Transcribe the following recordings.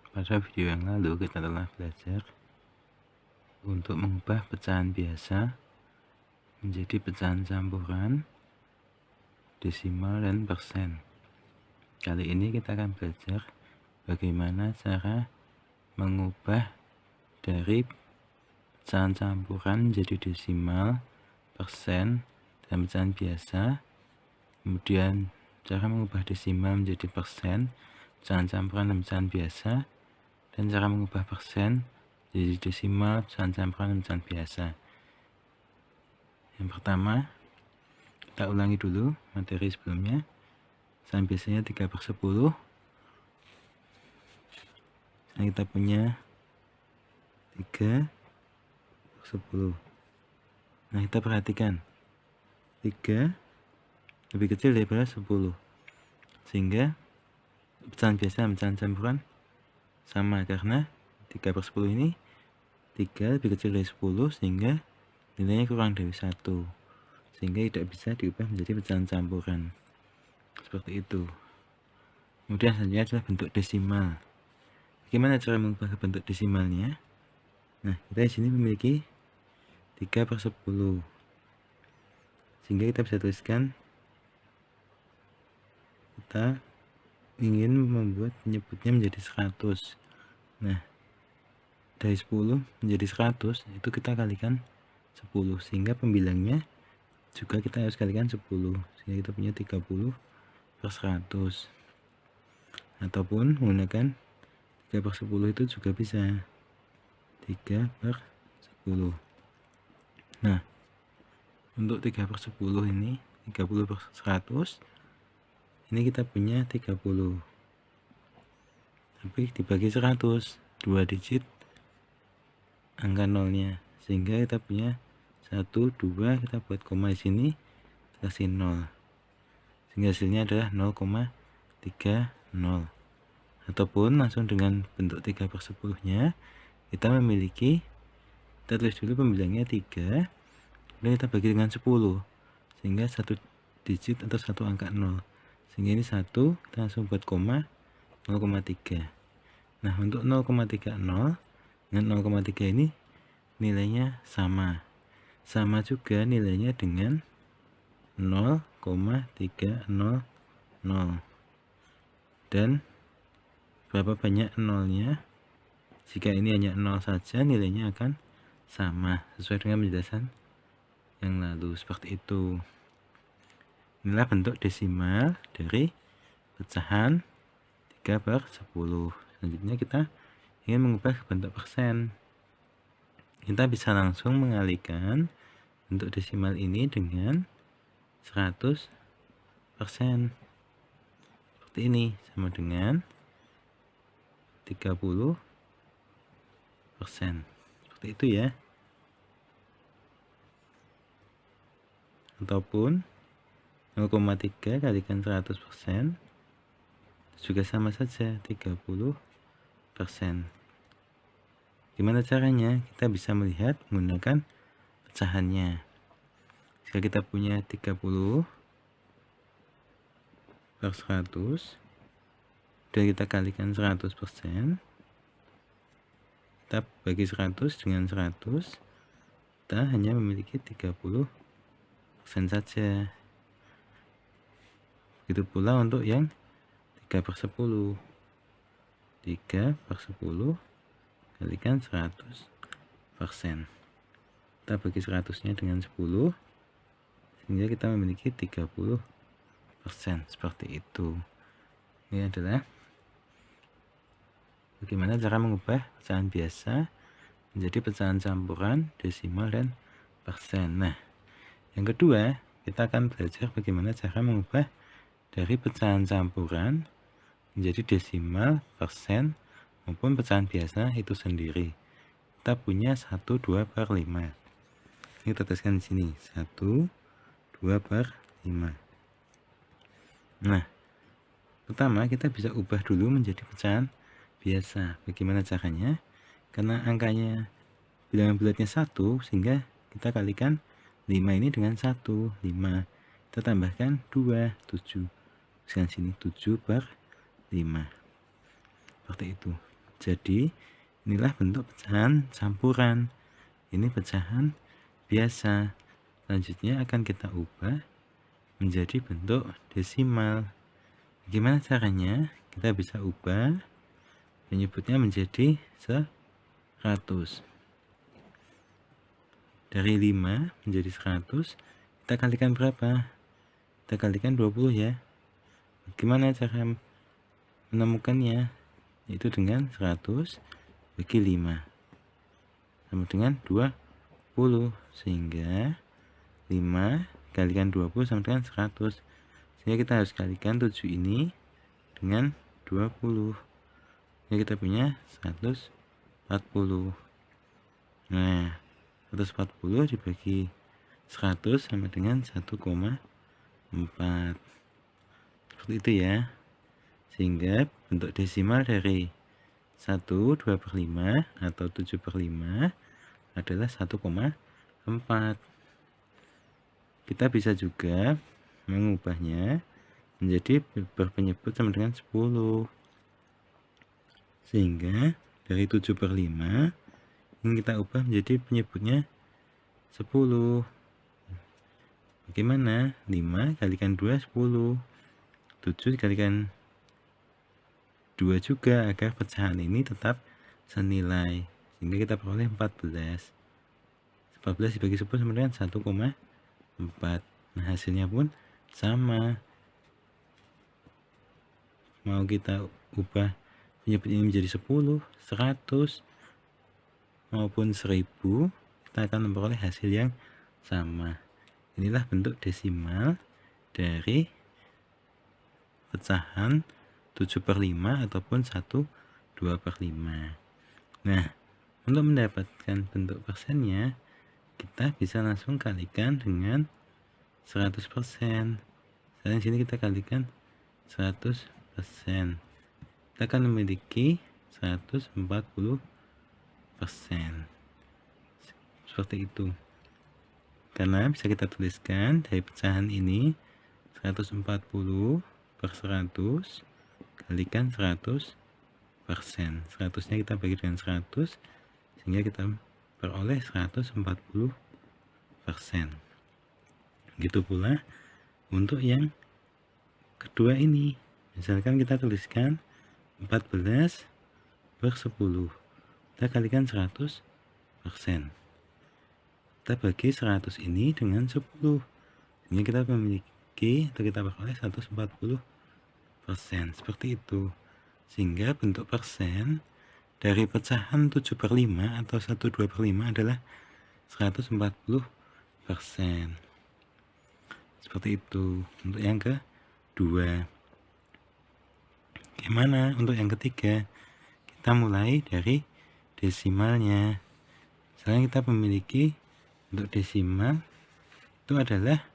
Pada video yang lalu kita telah belajar untuk mengubah pecahan biasa menjadi pecahan campuran, desimal, dan persen. Kali ini kita akan belajar bagaimana cara mengubah dari pecahan campuran menjadi desimal, persen, dan pecahan biasa. Kemudian cara mengubah desimal menjadi persen, pecahan campuran, dan pecahan biasa. Dan cara mengubah persen jadi desimal, pecahan campuran, dan pecahan biasa. Yang pertama, kita ulangi dulu materi sebelumnya. Pecahan biasanya 3/10. Sekarang kita punya 3/10. Nah, kita perhatikan 3 lebih kecil daripada 10, sehingga pecahan biasa dan pecahan campuran sama, karena 3/10 ini 3 lebih kecil dari 10, sehingga nilainya kurang dari 1, sehingga tidak bisa diubah menjadi pecahan campuran. Seperti itu. Kemudian selanjutnya adalah bentuk desimal. Bagaimana cara mengubah bentuk desimalnya? Nah, kita di sini memiliki 3/10, sehingga kita bisa tuliskan kita ingin menyebutnya menjadi 100. Nah, dari 10 menjadi 100 itu kita kalikan 10, sehingga pembilangnya juga kita harus kalikan 10, sehingga kita punya 30/100. Ataupun menggunakan 3/10 itu juga bisa, 3/10. Nah, untuk 3/10 ini 30/100, ini kita punya 30, tapi dibagi 100, 2 digit angka nolnya, sehingga kita punya 1, 2, kita buat koma di sini, kasih 0, sehingga hasilnya adalah 0,30. Ataupun langsung dengan bentuk 3/10 nya kita memiliki, kita tulis dulu pembilangnya 3, kemudian kita bagi dengan 10, sehingga 1 digit atau 1 angka 0, sehingga ini 1, kita langsung buat koma, 0,3. Nah, untuk 0,30 dengan 0,3 ini nilainya sama juga nilainya dengan 0,300. Dan berapa banyak nolnya? Jika ini hanya 0 saja, nilainya akan sama sesuai dengan penjelasan yang lalu. Seperti itu. Inilah bentuk desimal dari pecahan 3/10. Selanjutnya kita ingin mengubah bentuk persen. Kita bisa langsung mengalihkan bentuk desimal ini dengan 100%. Seperti ini, sama dengan 30%. Seperti itu ya. Ataupun 0,3 kalikan 100% juga sama saja, 30%. Gimana caranya? Kita bisa melihat menggunakan pecahannya. Jika kita punya 30/100 dan kita kalikan 100%, kita bagi 100 dengan 100, kita hanya memiliki 30% saja. Begitu pula untuk yang 3/10. 3/10 kalikan 100%. Kita bagi 100-nya dengan 10, sehingga kita memiliki 30%. Seperti itu. Ini adalah bagaimana cara mengubah pecahan biasa menjadi pecahan campuran, desimal, dan persen. Nah, yang kedua, kita akan belajar bagaimana cara mengubah dari pecahan campuran menjadi desimal, persen, maupun pecahan biasa itu sendiri. Kita punya 1, 2/5. Ini kita tuliskan di sini, 1, 2/5. Nah, pertama kita bisa ubah dulu menjadi pecahan biasa. Bagaimana caranya? Karena angkanya bilangan bulatnya 1, sehingga kita kalikan 5 ini dengan 1, 5. Kita tambahkan 2, 7. Sekarang sini 7/5. Seperti itu. Jadi inilah bentuk pecahan campuran. Ini pecahan biasa. Selanjutnya akan kita ubah menjadi bentuk desimal. Bagaimana caranya? Kita bisa ubah menyebutnya menjadi 100. Dari 5 menjadi 100, kita kalikan berapa? Kita kalikan 20 ya. Bagaimana cara menemukannya? Yaitu dengan 100 bagi 5 sama dengan 20, sehingga 5 kalikan 20 sama dengan 100. Sehingga kita harus kalikan 7 ini dengan 20. Jadi kita punya 140. Nah, 140 dibagi 100 sama dengan 1,4. Seperti itu ya. Sehingga bentuk desimal dari 1/2/5 atau 7/5 adalah 1,4. Kita bisa juga mengubahnya menjadi berpenyebut sama dengan 10. Sehingga dari 7/5 ini kita ubah menjadi penyebutnya 10. Bagaimana? 5 kalikan 2 10. 7 kalikan 2 juga, agar pecahan ini tetap senilai. Sehingga kita peroleh 14. 14 dibagi 10 sama dengan 1,4. Nah, hasilnya pun sama. Mau kita ubah penyebut ini menjadi 10, 100 maupun 1000, kita akan memperoleh hasil yang sama. Inilah bentuk desimal dari pecahan 7/5 ataupun 1/2/5. Nah, untuk mendapatkan bentuk persennya, kita bisa langsung kalikan dengan 100%. Sekarang sini kita kalikan 100%. Kita akan memiliki 140%. Seperti itu. Karena bisa kita tuliskan dari pecahan ini 140 per 100 kalikan 100%. 100-nya kita bagi dengan 100 sehingga kita peroleh 140%. Begitu pula untuk yang kedua ini. Misalkan kita tuliskan 14 per 10. Kita kalikan 100%. Kita bagi 100 ini dengan 10. Sehingga kita memiliki atau kita peroleh 140%. Seperti itu. Sehingga bentuk persen dari pecahan 7/5 atau 1/2/5 adalah 140%. Seperti itu untuk yang kedua. Gimana untuk yang ketiga? Kita mulai dari desimalnya. Misalnya kita memiliki untuk desimal itu adalah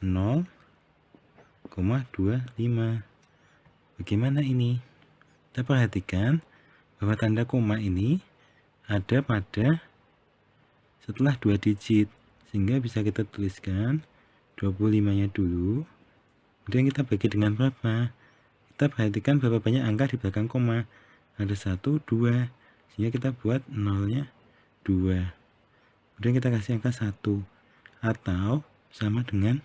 0,25. Bagaimana ini? Kita perhatikan bahwa tanda koma ini ada pada setelah 2 digit, sehingga bisa kita tuliskan 25-nya dulu, kemudian kita bagi dengan berapa. Kita perhatikan berapa banyak angka di belakang koma. Ada 1, 2, sehingga kita buat 0-nya 2. Kemudian kita kasih angka 1, atau sama dengan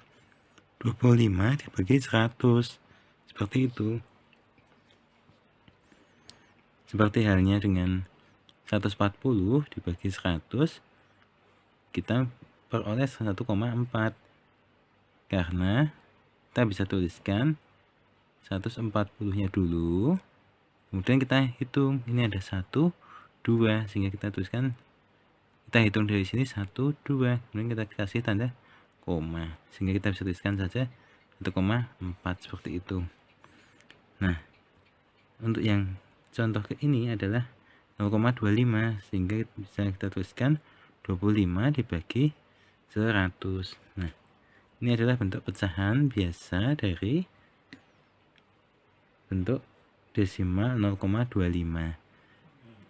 25 dibagi 100. Seperti itu. Seperti halnya dengan 140 dibagi 100, kita peroleh 1,4. Karena kita bisa tuliskan 140-nya dulu, kemudian kita hitung ini ada 1, 2, sehingga kita tuliskan, kita hitung dari sini 1, 2, kemudian kita kasih tanda koma, sehingga kita bisa tuliskan saja 1,4 seperti itu. Nah, untuk yang contoh ke ini adalah 0,25, sehingga bisa kita tuliskan 25 dibagi 100. Nah, ini adalah bentuk pecahan biasa dari bentuk desimal 0,25.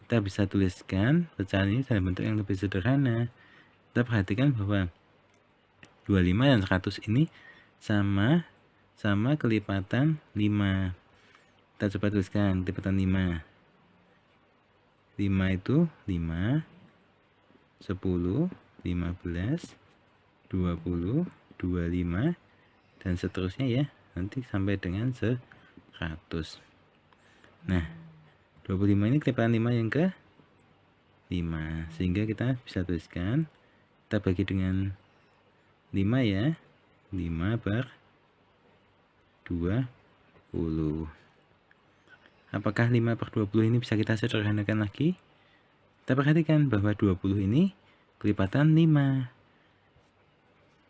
Kita bisa tuliskan pecahan ini dalam bentuk yang lebih sederhana. Kita perhatikan bahwa 25 dan 100 ini sama kelipatan 5. Kita coba tuliskan kelipatan 5. 5 itu 5, 10, 15, 20, 25, dan seterusnya ya, nanti sampai dengan 100. Nah, 25 ini kelipatan 5 yang ke 5, sehingga kita bisa tuliskan, kita bagi dengan 5 ya, 5 per 20. Apakah 5 per 20 ini bisa kita sederhanakan lagi? Kita perhatikan bahwa 20 ini kelipatan 5.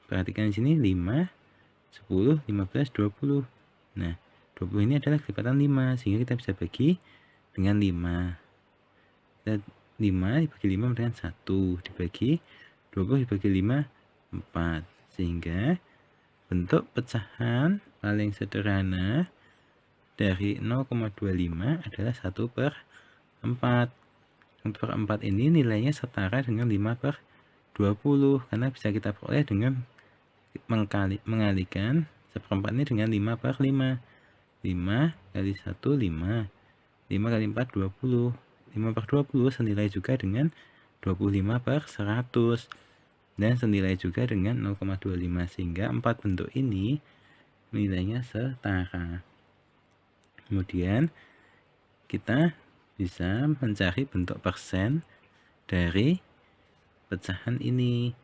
Perhatikan di sini 5, 10, 15, 20. Nah, 20 ini adalah kelipatan 5, sehingga kita bisa bagi dengan 5. 5 dibagi 5 dengan 1, dibagi 20 dibagi 5, 4. Sehingga bentuk pecahan paling sederhana dari 0,25 adalah 1 per 4. 1 per 4 ini nilainya setara dengan 5 per 20, karena bisa kita peroleh dengan mengalikan 1/4 ini dengan 5 per 5. 5 kali 1, 5. 5 kali 4, 20. 5 per 20 senilai juga dengan 25 per 100. Dan senilai juga dengan 0,25, sehingga 4 bentuk ini nilainya setara. Kemudian kita bisa mencari bentuk persen dari pecahan ini.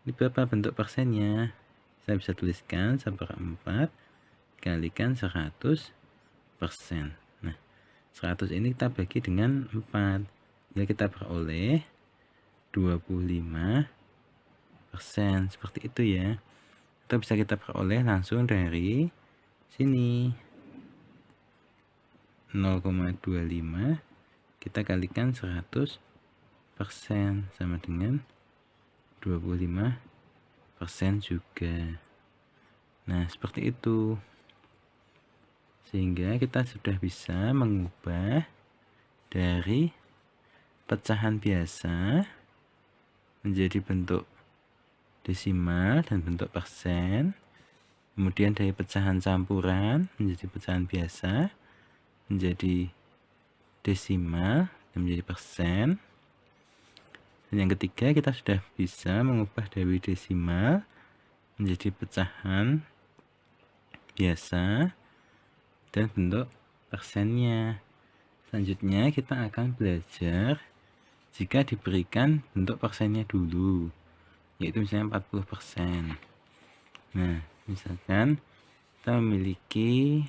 Ini berapa bentuk persennya? Saya bisa tuliskan 1/4 kalikan 100%. Nah, 100 ini kita bagi dengan 4. Jadi kita peroleh 25%. Seperti itu ya. Atau bisa kita peroleh langsung dari sini. 0,25 kita kalikan 100% sama dengan 25% juga. Nah, seperti itu. Sehingga kita sudah bisa mengubah dari pecahan biasa menjadi bentuk desimal dan bentuk persen. Kemudian dari pecahan campuran menjadi pecahan biasa, menjadi desimal, dan menjadi persen. Dan yang ketiga, kita sudah bisa mengubah dari desimal menjadi pecahan biasa dan bentuk persennya. Selanjutnya kita akan belajar jika diberikan bentuk persennya dulu, yaitu misalnya 40%. Nah, misalkan kita memiliki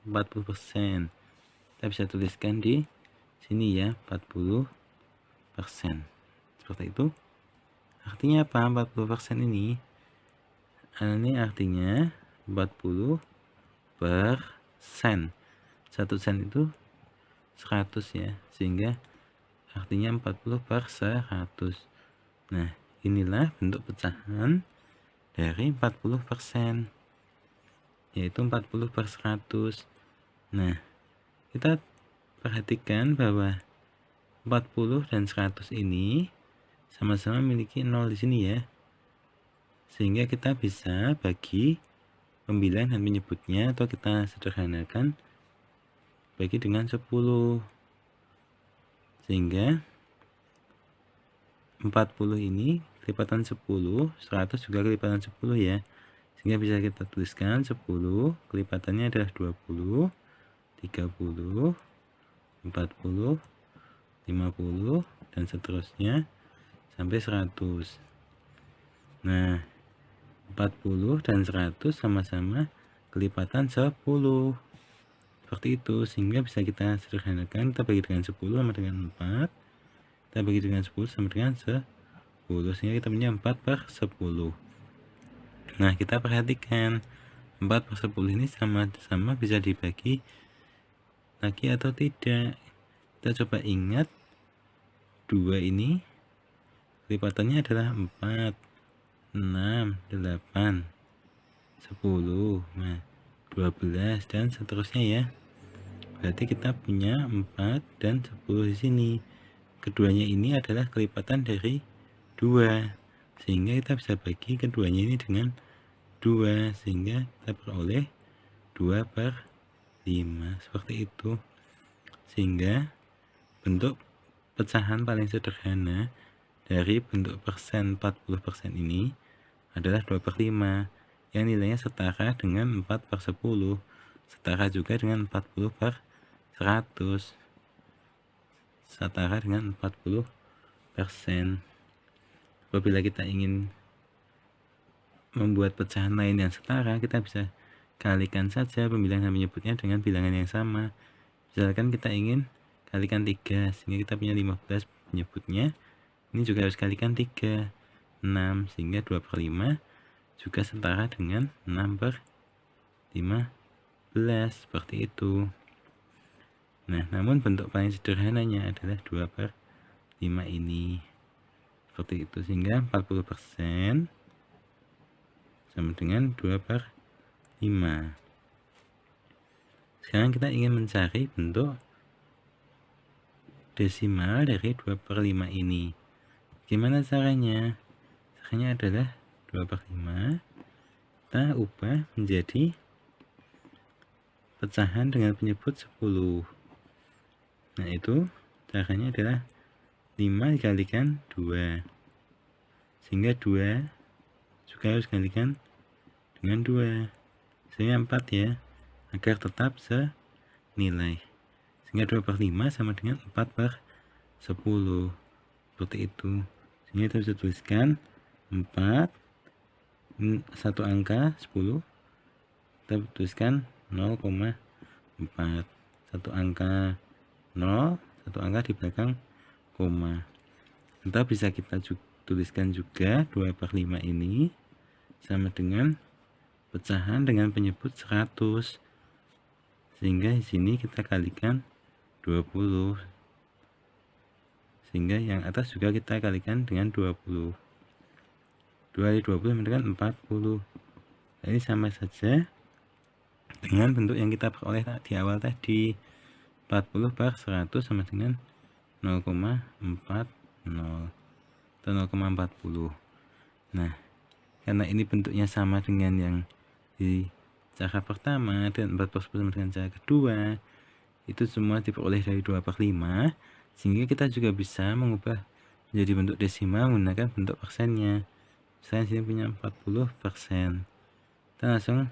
40%. Kita bisa tuliskan di sini ya, 40%. Seperti itu. Artinya apa 40% ini? Ini artinya 40 per sen. 1 sen itu 100 ya, sehingga artinya 40 per 100. Nah, inilah bentuk pecahan dari 40%, yaitu 40 per 100. Nah, kita perhatikan bahwa 40 dan 100 ini sama-sama memiliki 0 di sini ya. Sehingga kita bisa bagi pembilang dan penyebutnya, atau kita sederhanakan bagi dengan 10. Sehingga 40 ini kelipatan 10, 100 juga kelipatan 10 ya. Sehingga bisa kita tuliskan 10 kelipatannya adalah 20, 30, 40, 50, dan seterusnya sampai 100. Nah, 40 dan 100 sama-sama kelipatan 10. Seperti itu, sehingga bisa kita sederhanakan. Kita bagi dengan 10 sama dengan 4. Kita bagi dengan 10 sama dengan 10. Sehingga kita punya 4 per 10. Nah, kita perhatikan 4 per 10 ini sama-sama bisa dibagi lagi atau tidak. Kita coba ingat, 2 ini kelipatannya adalah 4, 6, 8, 10, nah 12, dan seterusnya ya. Berarti kita punya 4 dan 10 di sini. Keduanya ini adalah kelipatan dari 2, sehingga kita bisa bagi keduanya ini dengan 2, sehingga kita peroleh 2 per 5. Seperti itu. Sehingga bentuk pecahan paling sederhana dari bentuk persen 40% ini adalah 2/5 yang nilainya setara dengan 4/10, setara juga dengan 40/100, setara dengan 40%. Apabila kita ingin membuat pecahan lain yang setara, kita bisa kalikan saja pembilangan penyebutnya dengan bilangan yang sama. Misalkan kita ingin kalikan 3, sehingga kita punya 15 penyebutnya. Ini juga harus kalikan 3, 6, sehingga 2/5 juga setara dengan 6/15, seperti itu. Nah, namun bentuk paling sederhananya adalah 2/5 ini. Seperti itu, sehingga 40% sama dengan 2/5. Sekarang kita ingin mencari bentuk desimal dari 2/5 ini. Gimana caranya? Caranya adalah 2/5 kita ubah menjadi pecahan dengan penyebut 10. Nah, itu caranya adalah 5 dikalikan 2, sehingga 2 juga harus dikalikan dengan 2, sehingga 4 ya, agar tetap senilai, sehingga 2/5 sama dengan 4/10, seperti itu. Sehingga kita bisa tuliskan 4, satu angka 10, kita tuliskan 0,4, satu angka 0, satu angka di belakang koma. Entah bisa kita tuliskan juga 2/5 ini sama dengan pecahan dengan penyebut 100, sehingga di sini kita kalikan 20, sehingga yang atas juga kita kalikan dengan 20. 2 kali 20 sama dengan 40. Nah, ini sama saja dengan bentuk yang kita peroleh di awal tadi. 40/100 sama dengan 0,40 atau 0,40. Nah, karena ini bentuknya sama dengan yang di cara pertama dan 40% sama dengan cara kedua, itu semua diperoleh dari 2/5, sehingga kita juga bisa mengubah menjadi bentuk desimal menggunakan bentuk persennya. Misalnya sini punya 40%, kita langsung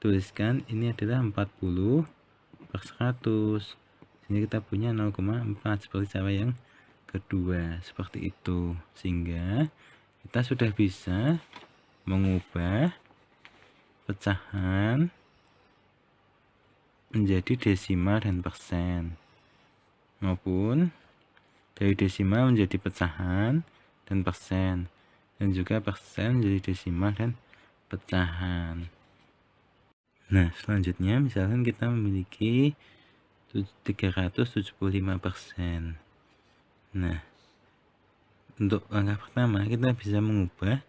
tuliskan ini adalah 40/100, sehingga kita punya 0,4 seperti cara yang kedua, seperti itu. Sehingga kita sudah bisa mengubah pecahan menjadi desimal dan persen, maupun dari desimal menjadi pecahan dan persen, dan juga persen menjadi desimal dan pecahan. Nah, selanjutnya misalkan kita memiliki 375%. Nah, untuk langkah pertama kita bisa mengubah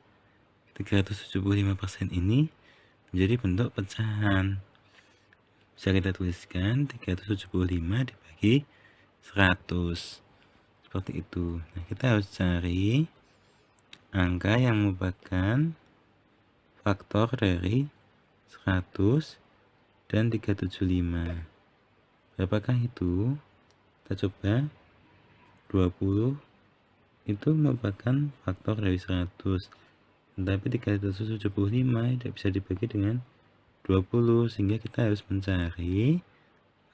375% ini menjadi bentuk pecahan. Bisa kita tuliskan 375 dibagi 100, seperti itu. Nah, kita harus cari angka yang merupakan faktor dari 100 dan 375. Berapakah itu? Kita coba. 20 itu merupakan faktor dari 100, tetapi 375 tidak bisa dibagi dengan 20, sehingga kita harus mencari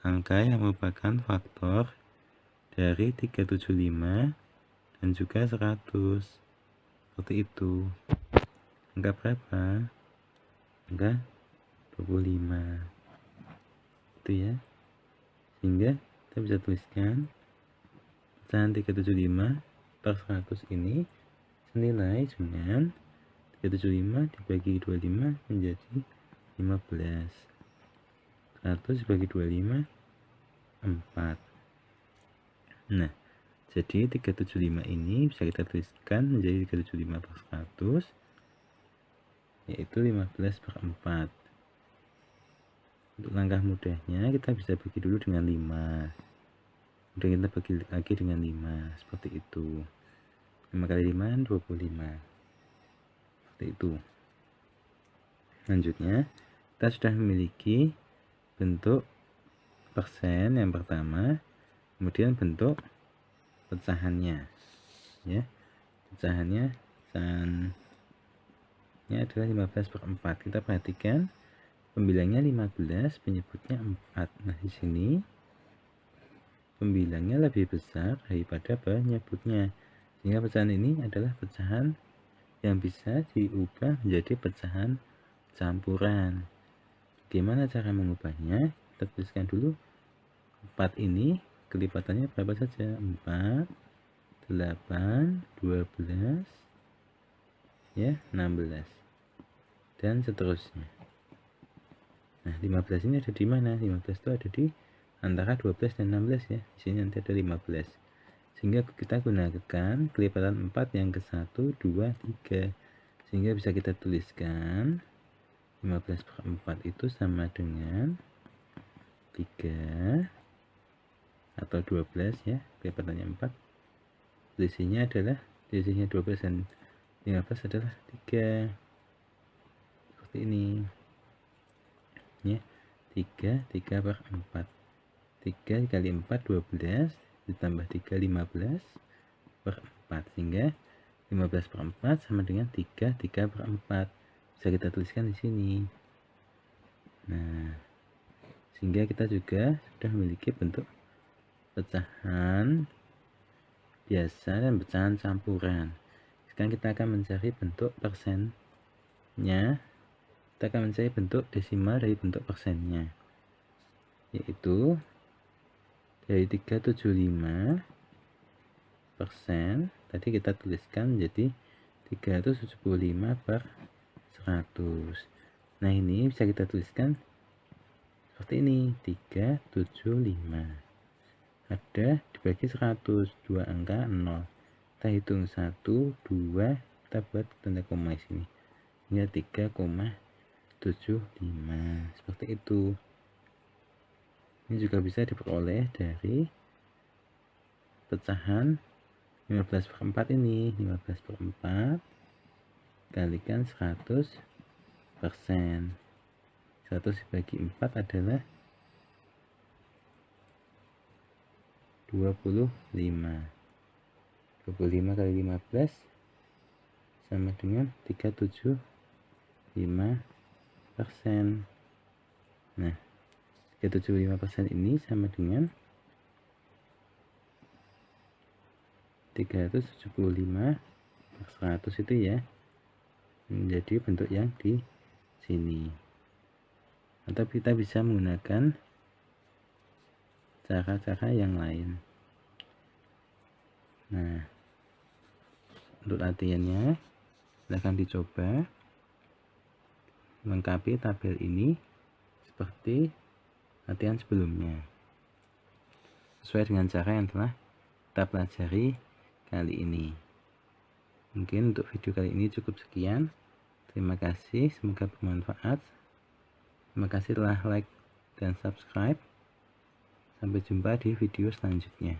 angka yang merupakan faktor dari 375 dan juga 100, seperti itu. Angka berapa? Angka 25, itu ya. Sehingga kita bisa tuliskan pecahan 375/100 ini senilai dengan 375 dibagi 25 menjadi 15. 100 dibagi 25 4. Nah, jadi 375 ini bisa kita tuliskan menjadi 375/100, yaitu 15/4. Untuk langkah mudahnya kita bisa bagi dulu dengan 5, kemudian kita bagi lagi dengan 5, seperti itu. 5 kali 5 25, seperti itu. Selanjutnya kita sudah memiliki bentuk persen yang pertama, kemudian bentuk pecahannya ya. Pecahannya adalah 15/4. Kita perhatikan pembilangnya 15, penyebutnya 4. Nah, di sini pembilangnya lebih besar daripada penyebutnya, sehingga pecahan ini adalah pecahan yang bisa diubah menjadi pecahan campuran. Bagaimana cara mengubahnya? Kita tuliskan dulu 4 ini kelipatannya berapa saja? 4, 8, 12, ya, 16, dan seterusnya. Nah, 15 ini ada di mana? 15 itu ada di antara 12 dan 16 ya. Di sini nanti ada 15. Sehingga kita gunakan kelipatan 4 yang ke 1, 2, 3. Sehingga bisa kita tuliskan 15/4 itu sama dengan 3 atau 12 ya. Kelipatannya 4. Selisihnya 12 dan 15 adalah 3. Seperti ini. Ya, 3/4. 3 kali 4 12 ditambah 3 15/4, sehingga 15/4 sama dengan 3/4. Bisa kita tuliskan di sini. Nah, sehingga kita juga sudah memiliki bentuk pecahan biasa dan pecahan campuran. Sekarang kita akan mencari bentuk persennya. Kita akan mencari bentuk desimal dari bentuk persennya, yaitu dari 375% tadi kita tuliskan menjadi 375/100. Nah, ini bisa kita tuliskan seperti ini, 375 ada dibagi 100, 2 angka 0, kita hitung 1, 2, kita buat tanda koma di sini, hingga 3,75 seperti itu. Ini juga bisa diperoleh dari pecahan 15/4 ini. 15/4 kalikan 100%. 100 dibagi 4 adalah 25. 25 kali 15 sama dengan 375%. Nah, 375% ini sama dengan 375/100 itu ya, menjadi bentuk yang di sini. Atau kita bisa menggunakan cara-cara yang lain. Nah, untuk latihannya silahkan dicoba melengkapi tabel ini seperti latihan sebelumnya, sesuai dengan cara yang telah kita pelajari kali ini. Mungkin untuk video kali ini cukup sekian. Terima kasih, semoga bermanfaat. Terima kasih telah like dan subscribe. Sampai jumpa di video selanjutnya.